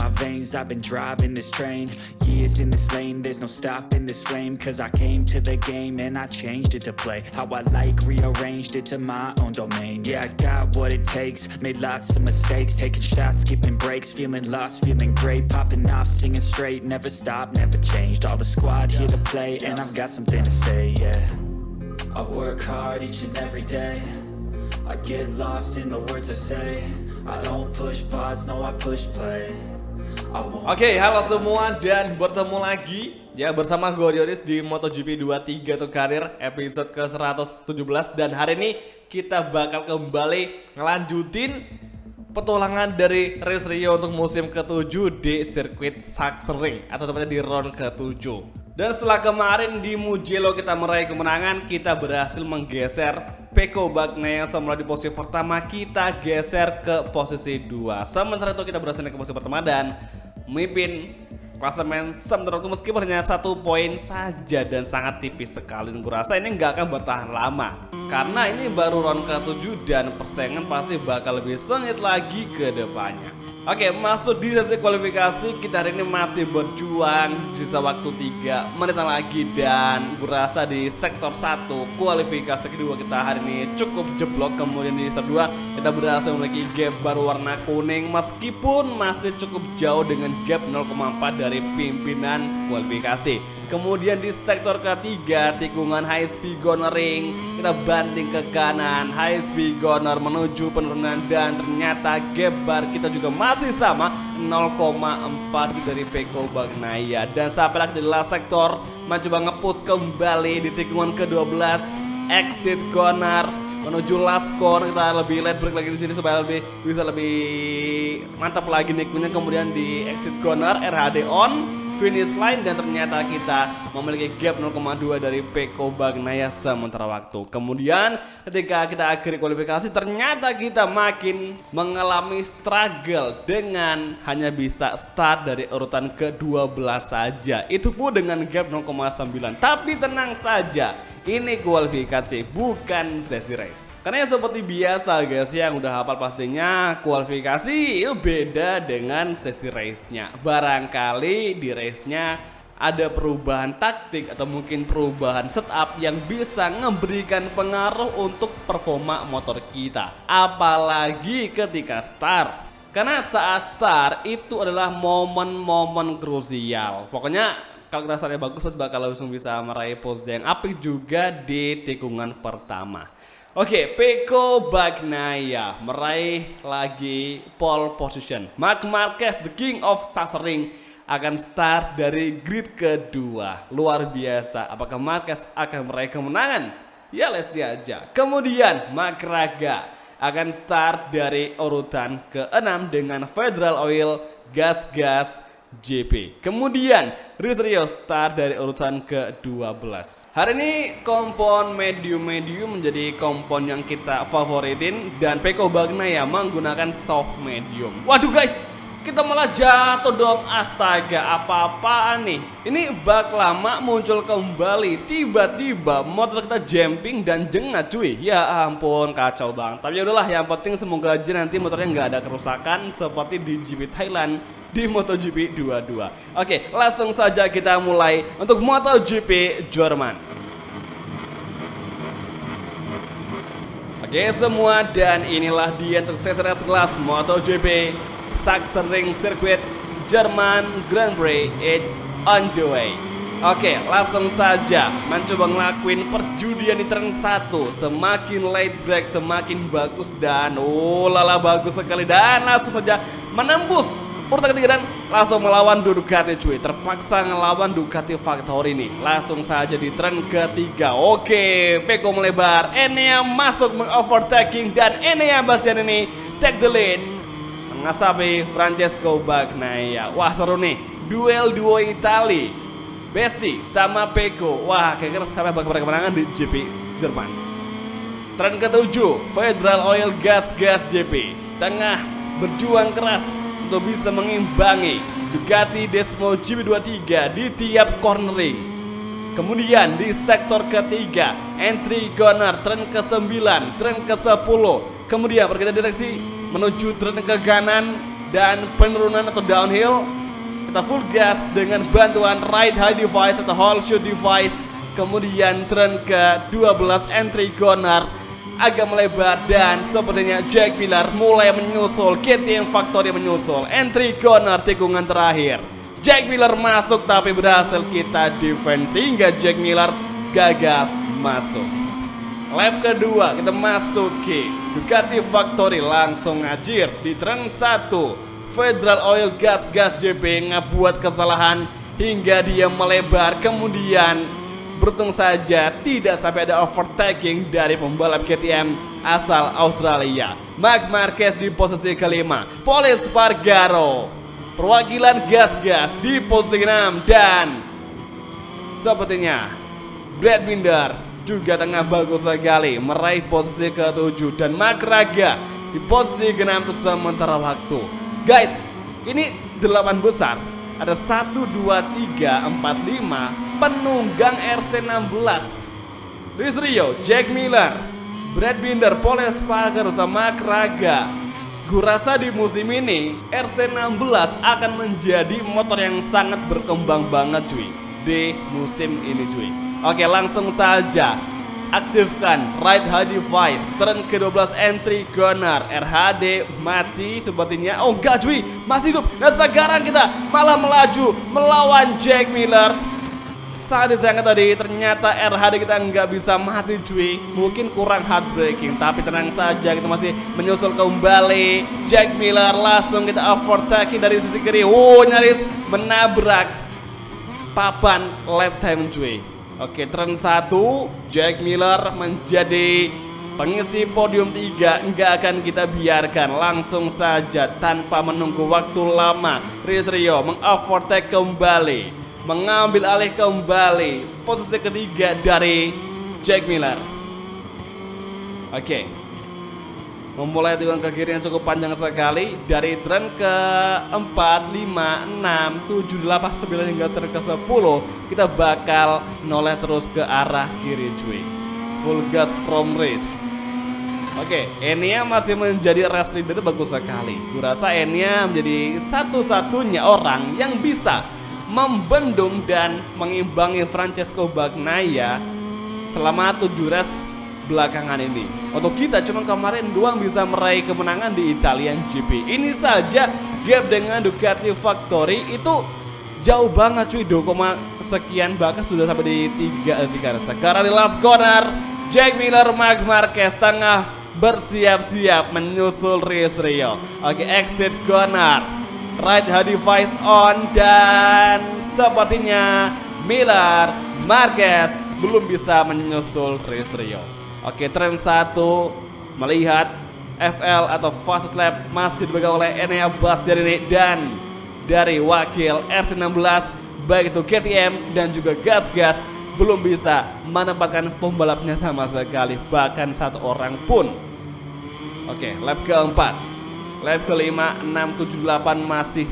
my veins, I've been driving this train. Years in this lane, there's no stopping this flame. Cause I came to the game and I changed it to play how I like, rearranged it to my own domain. Yeah, I got what it takes, made lots of mistakes, taking shots, skipping breaks, feeling lost, feeling great, popping off, singing straight, never stopped, never changed. All the squad here to play, and I've got something to say, yeah. I work hard each and every day, I get lost in the words I say. I don't push pause, no I push play. Oke, halo semua dan bertemu lagi ya bersama gue Yoris di MotoGP 23 untuk karir episode ke-117. Dan hari ini kita bakal kembali ngelanjutin petualangan dari Race Rio untuk musim ke-7 di sirkuit Sachsenring atau tepatnya di round ke-7. Dan setelah kemarin di Mugello kita meraih kemenangan, kita berhasil menggeser Pecco Bagnaia semula di posisi pertama, kita geser ke posisi 2. Sementara itu kita berhasil naik ke posisi pertama dan memimpin klasemen sementara itu meskipun hanya 1 poin saja dan sangat tipis sekali. Dan gue rasa ini nggak akan bertahan lama karena ini baru round ke-7 dan persaingan pasti bakal lebih sengit lagi ke depannya. Oke, masuk di sesi kualifikasi. Kita hari ini masih berjuang, sisa waktu 3 menitan lagi. Dan berasa di sektor 1 kualifikasi kedua kita hari ini cukup jeblok. Kemudian di sektor 2 kita berhasil memiliki gap baru warna kuning, meskipun masih cukup jauh dengan gap 0,4 dari pimpinan kualifikasi. Kemudian di sektor ketiga tikungan high speed cornering, kita banting ke kanan, high speed corner menuju penurunan dan ternyata gap bar kita juga masih sama 0,4 dari Pecco Bagnaia. Dan sampai lagi di last sektor mencoba nge-push kembali di tikungan ke-12 exit corner menuju last corner. Kita lebih late break lagi di sini supaya bisa lebih mantap lagi nikmatnya. Kemudian di exit corner RHD on finish line dan ternyata kita memiliki gap 0,2 dari Pecco Bagnaia sementara waktu. Kemudian ketika kita akhiri kualifikasi ternyata kita makin mengalami struggle dengan hanya bisa start dari urutan ke-12 saja. Itu pun dengan gap 0,9. Tapi tenang saja, ini kualifikasi bukan sesi race. Karena ya seperti biasa guys, yang udah hafal pastinya kualifikasi itu beda dengan sesi race-nya. Barangkali di race-nya ada perubahan taktik atau mungkin perubahan setup yang bisa memberikan pengaruh untuk performa motor kita. Apalagi ketika start. Karena saat start itu adalah momen-momen krusial. Pokoknya kalau kita startnya bagus pasti bakal langsung bisa meraih posisi yang apik juga di tikungan pertama. Oke, Pecco Bagnaia meraih lagi pole position. Marc Marquez, the king of Sachsenring, akan start dari grid kedua. Luar biasa. Apakah Marquez akan meraih kemenangan? Ya, let's see aja. Kemudian Makraga akan start dari urutan ke-6 dengan Federal Oil Gas GP. Kemudian Race Rio start dari urutan ke-12. Hari ini kompon medium menjadi kompon yang kita favoritin dan Pecco Bagnaia menggunakan soft medium. Waduh guys, kita malah jatuh dong. Astaga, apa-apaan nih? Ini bak lama muncul kembali. Tiba-tiba motor kita jumping dan jengat cuy. Ya ampun, kacau banget. Tapi yaudahlah, yang penting semoga aja nanti motornya nggak ada kerusakan seperti di GP Thailand di MotoGP 22. Oke, langsung saja kita mulai untuk MotoGP Jerman. Oke semua, dan inilah dia untuk sesi race kelas MotoGP Sachsenring Circuit Jerman Grand Prix. It's on the way. Oke, langsung saja mencoba ngelakuin perjudian di turn 1. Semakin late break semakin bagus dan lala bagus sekali. Dan langsung saja menembus urutan ketiga dan langsung melawan Ducati cuy. Terpaksa ngelawan Ducati Factory ini. Langsung saja di turn ketiga. Oke, Pecco melebar, Enea masuk mengovertaking dan Enea Bastian ini take the lead mengasapi Francesco Bagnaia. Wah seru nih, duel duo Itali, Besti sama Pecco. Wah kira-kira siapa bakal kemenangan di GP Jerman. Turn ke-7 Federal Oil Gas GP tengah berjuang keras untuk bisa mengimbangi Ducati Desmo GP23 di tiap cornering. Kemudian di sektor ketiga entry corner turn ke-9, turn ke-10. Kemudian pergantian direksi menuju turn ke kanan dan penurunan atau downhill kita full gas dengan bantuan right high device atau whole shoot device. Kemudian turn ke 12 entry corner agak melebar dan sepertinya Jack Miller mulai menyusul, KTM Factory menyusul. Entry corner tikungan terakhir, Jack Miller masuk tapi berhasil kita defense sehingga Jack Miller gagal masuk. Lap kedua kita masuki Ducati Factory langsung ngajir di turn 1. Federal Oil Gas JP ngebuat kesalahan hingga dia melebar, kemudian beruntung saja tidak sampai ada overtaking dari pembalap KTM asal Australia. Marc Marquez di posisi kelima, Pol Espargaro perwakilan gas di posisi 6 dan sepertinya Brad Binder juga tengah bagus sekali meraih posisi ke-7 dan Mark Raga di posisi ke-6 untuk sementara waktu. Guys, ini 8 besar. Ada 1, 2, 3, 4, 5 penunggang RC16. Luis Rio, Jack Miller, Brad Binder, Pol Espargaro sama Mark Raga. Gue rasa di musim ini RC16 akan menjadi motor yang sangat berkembang banget cuy di musim ini cuy. Oke, langsung saja aktifkan right high device, turn ke-12 entry corner. RHD mati sepertinya. Oh enggak cuy, masih hidup. Dan sekarang kita malah melaju melawan Jack Miller. Saat disayangkan tadi ternyata RHD kita nggak bisa mati cuy. Mungkin kurang hard braking, tapi tenang saja kita masih menyusul kembali. Jack Miller langsung kita overtaking dari sisi kiri. Nyaris menabrak papan lap time cuy. Oke, turn 1 Jack Miller menjadi pengisi podium 3. Nggak akan kita biarkan, langsung saja tanpa menunggu waktu lama Luis Rio mengovertake kembali, mengambil alih kembali posisi ketiga dari Jack Miller. Oke, memulai tikungan ke kiri yang cukup panjang sekali dari turn ke 4, 5, 6, 7, 8, 9 hingga turn ke 10. Kita bakal noleh terus ke arah kiri cuy. Full gas from race. Oke, Enya masih menjadi race leader, bagus sekali. Gue rasa Enya menjadi satu-satunya orang yang bisa membendung dan mengimbangi Francesco Bagnaia selama 7 race belakangan ini. Untuk kita cuma kemarin doang bisa meraih kemenangan di Italian GP. Ini saja gap dengan Ducati Factory itu jauh banget cuy, 2, sekian, bahkan sudah sampai di 3. Sekarang di last corner Jack Miller, Marc Marquez tengah bersiap-siap menyusul Luis Rio. Oke, exit corner, right high device on dan sepertinya Miller, Marquez belum bisa menyusul Luis Rio. Oke, turn 1 melihat FL atau fastest lap masih dipegang oleh Enea Bastianini dan dari wakil RC16 baik itu KTM dan juga Gas belum bisa menempatkan pembalapnya sama sekali, bahkan satu orang pun. Oke, lap keempat, lap kelima, 6, 7, 8 masih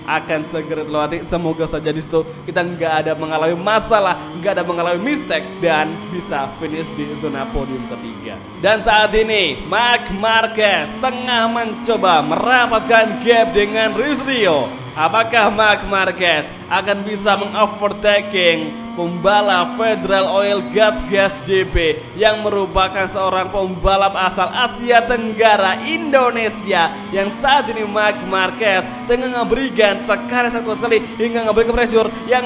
akan segera dilewati. Semoga saja di situ kita nggak ada mengalami masalah, nggak ada mengalami mistake dan bisa finish di zona podium ketiga. Dan saat ini Marc Marquez tengah mencoba merapatkan gap dengan Luis Rio. Apakah Marc Marquez akan bisa mengovertaking pembalap Federal Oil Gas JP yang merupakan seorang pembalap asal Asia Tenggara Indonesia yang saat ini Marc Marquez tengah memberikan tekanan satu sekali hingga memberikan pressure yang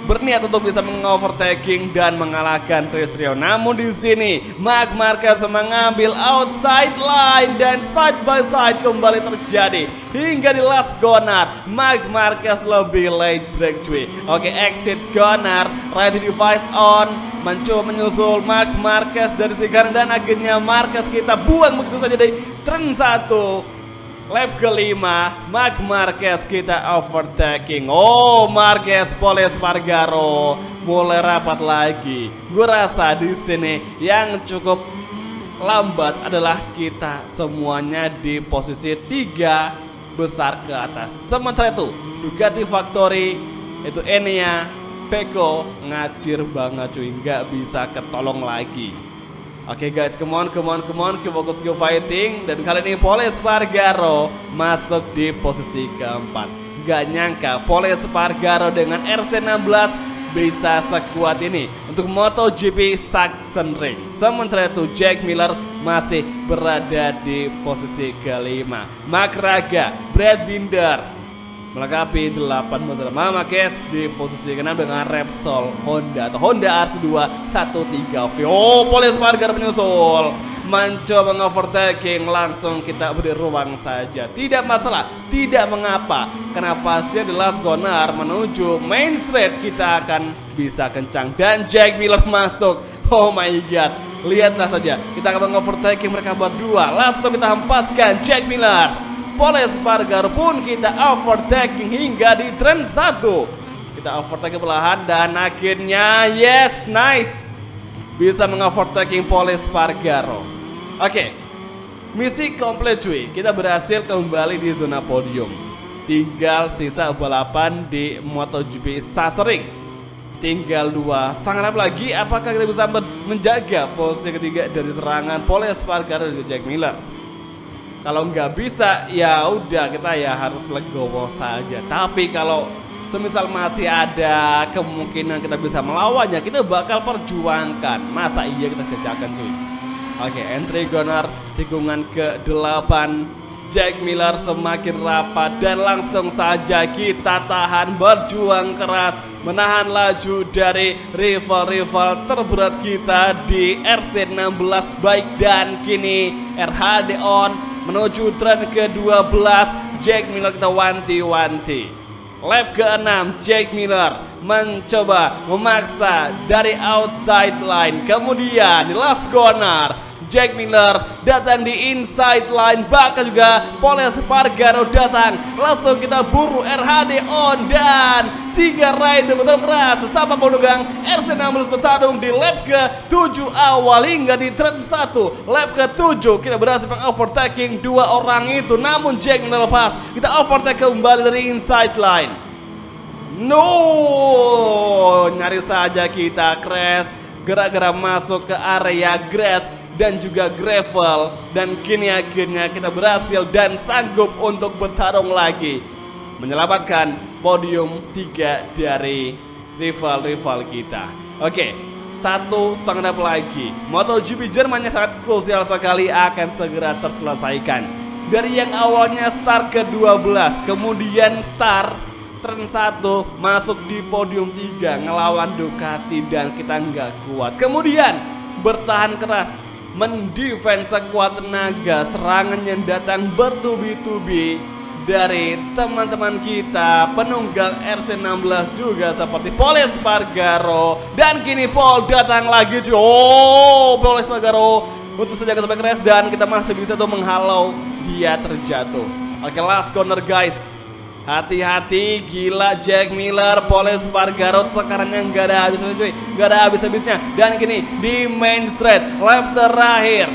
berniat untuk bisa mengovertaking dan mengalahkan Luis Rio. Namun di sini Marc Marquez mengambil outside line dan side by side kembali terjadi hingga di last corner. Marc Marquez lebih late break cuy. Oke, exit corner, right device on, mencoba menyusul Marc Marquez dari Sigar dan akhirnya Marquez kita buang begitu saja dari turn 1. Lap kelima, Marc Marquez kita overtaking. Oh, Marquez, Pol Espargaro mulai rapat lagi. Gue rasa di sini yang cukup lambat adalah kita semuanya di posisi 3 besar ke atas. Sementara itu Ducati Factory itu Enea, Pecco ngacir banget cuy, nggak bisa ketolong lagi. Oke guys, come on, ke fokus ke fighting. Dan kali ini Paul Espargaro masuk di posisi keempat. Gak nyangka Paul Espargaro dengan RC16 bisa sekuat ini untuk MotoGP Sachsenring. Sementara itu Jack Miller masih berada di posisi kelima. Mark Raga, Brad Binder melengkapi 8 motor. Marquez di posisi ke-6 dengan Repsol Honda atau Honda RC2 13V. Oh, Paul Espargaro menyusul, mencoba nge-overtaking, langsung kita beri ruang saja. Tidak masalah, tidak mengapa. Kenapa sih di last corner menuju main straight kita akan bisa kencang. Dan Jack Miller masuk. Oh my god, lihatlah saja, kita akan nge-overtaking mereka berdua. Langsung kita hempaskan Jack Miller. Paul Espargaro pun kita overtaking hingga di turn 1. Kita overtaking perlahan dan akhirnya yes, nice, bisa mengovertaking Paul Espargaro. Oke, misi komplit cuy. Kita berhasil kembali di zona podium. Tinggal sisa balapan di MotoGP Sachsenring. Tinggal 2,5 lap lagi. Apakah kita bisa menjaga posisi ketiga dari serangan Paul Espargaro dan Jack Miller? Kalau nggak bisa, ya udah kita ya harus legowo saja. Tapi kalau semisal masih ada kemungkinan kita bisa melawannya, kita bakal perjuangkan. Masa iya kita sisakan cuy. Oke, entry corner tikungan ke-8. Jack Miller semakin rapat dan langsung saja kita tahan, berjuang keras, menahan laju dari rival-rival terberat kita di RC16 baik. Dan kini RHD on menuju turn ke-12. Jack Miller kita wanti-wanti. Lap ke-6 Jack Miller mencoba memaksa dari outside line. Kemudian di last corner Jack Miller datang di inside line. Bahkan juga Paul Espargaro datang. Langsung kita buru RHD on. Dan 3 rider betul keras sesama penunggang RC16 bertarung di lap ke-7 awal hingga di turn 1. Lap ke-7 kita berhasil overtaking 2 orang itu. Namun Jack Miller lepas. Kita overtake kembali dari inside line. No, nyari saja kita crash gara-gara masuk ke area grass dan juga gravel. Dan kini akhirnya kita berhasil dan sanggup untuk bertarung lagi, menyelamatkan podium 3 dari rival-rival kita. Oke, 1,5 lap lagi. MotoGP Jermannya sangat krusial sekali, akan segera terselesaikan. Dari yang awalnya start ke-12, kemudian start turn 1 masuk di podium 3 ngelawan Ducati dan kita nggak kuat. Kemudian bertahan keras, mendefense sekuat tenaga, serangan yang datang bertubi-tubi dari teman-teman kita penunggang RC16 juga seperti Paul Espargaro. Dan kini Paul datang lagi. Oh, Paul Espargaro untuk saja sampai crash dan kita masih bisa tuh menghalau dia terjatuh. Oke, last corner guys. Hati-hati, gila Jack Miller, Paul Espargaro tekarannya nggak ada habis-habisnya cuy, nggak ada habis-habisnya. Dan kini di main straight, lap terakhir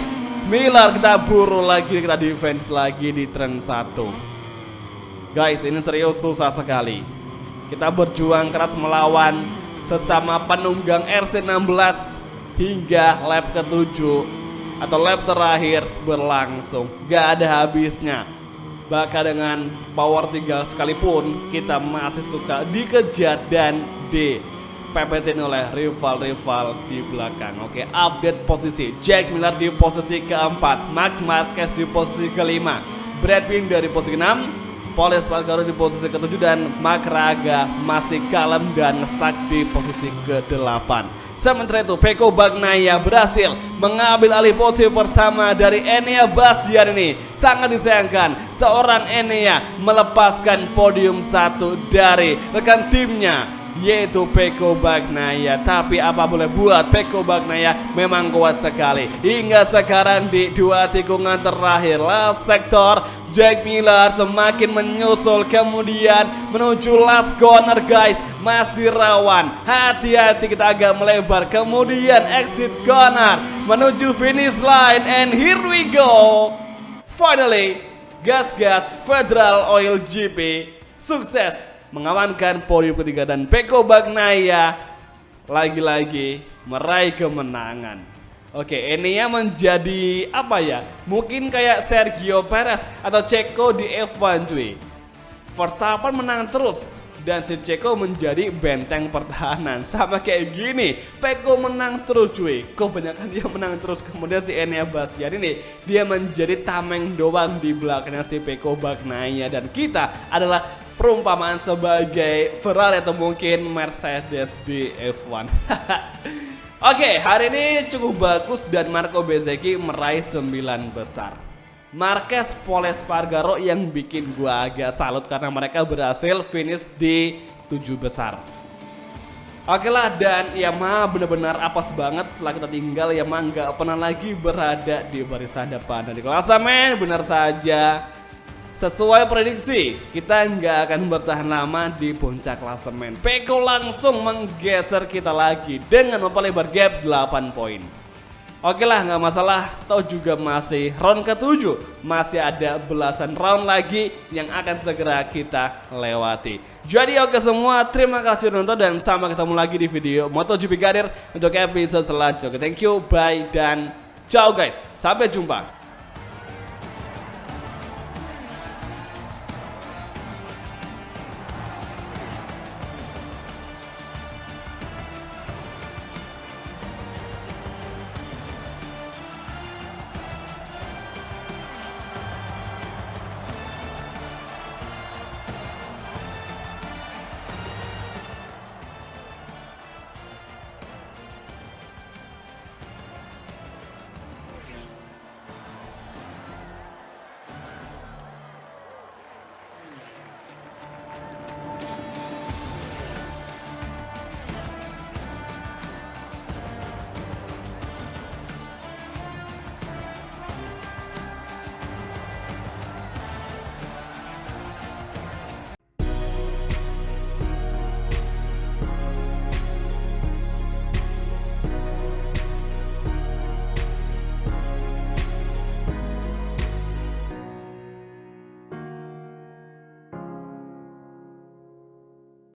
Miller kita buru lagi, kita defense lagi di turn 1. Guys, ini serius susah sekali. Kita berjuang keras melawan sesama penunggang RC16 hingga lap ke-7 atau lap terakhir berlangsung, gak ada habisnya. Bahkan dengan power 3 sekalipun kita masih suka dikejar dan dipepetin oleh rival-rival di belakang. Oke, update posisi. Jack Miller di posisi keempat, Marc Marquez di posisi kelima, Brad Binder di posisi 6, Paul Espargaro di posisi ke-7 dan Mark Raga masih kalem dan stuck di posisi ke-8. Sementara itu Pecco Bagnaia berhasil mengambil alih posisi pertama dari Enea Bastian ini. Sangat disayangkan seorang Enea melepaskan podium 1 dari rekan timnya, yaitu Pecco Bagnaia. Tapi apa boleh buat, Pecco Bagnaia memang kuat sekali. Hingga sekarang di 2 tikungan terakhir last sektor, Jack Miller semakin menyusul, kemudian menuju last corner guys, masih rawan. Hati-hati, kita agak melebar, kemudian exit corner menuju finish line, and here we go. Finally, gas-gas Federal Oil GP sukses mengamankan podium ketiga dan Pecco Bagnaia lagi-lagi meraih kemenangan. Oke, Enea menjadi apa ya? Mungkin kayak Sergio Perez atau Checo di F1 cuy. Verstappen menang terus dan si Checo menjadi benteng pertahanan. Sama kayak gini, Peko menang terus cuy. Kebanyakan dia menang terus. Kemudian si Enea Bastian ini dia menjadi tameng doang di belakangnya si Peko Bagnaia. Dan kita adalah perumpamaan sebagai Ferrari atau mungkin Mercedes di F1. Oke, hari ini cukup bagus dan Marco Bezzecchi meraih 9 besar. Marquez, Pol Espargaro yang bikin gua agak salut karena mereka berhasil finish di 7 besar. Oke lah, dan Yamaha benar-benar apes banget setelah kita tinggal. Yamaha nggak pernah lagi berada di barisan depan. Dan di klasemen benar saja sesuai prediksi, kita nggak akan bertahan lama di puncak klasemen. Peko langsung menggeser kita lagi dengan memperlebar gap 8 poin. Oke lah, nggak masalah, toh juga masih round ke-7. Masih ada belasan round lagi yang akan segera kita lewati. Jadi oke semua, terima kasih udah nonton dan sampai ketemu lagi di video MotoGP Karir untuk episode selanjutnya. Thank you, bye, dan ciao guys, sampai jumpa.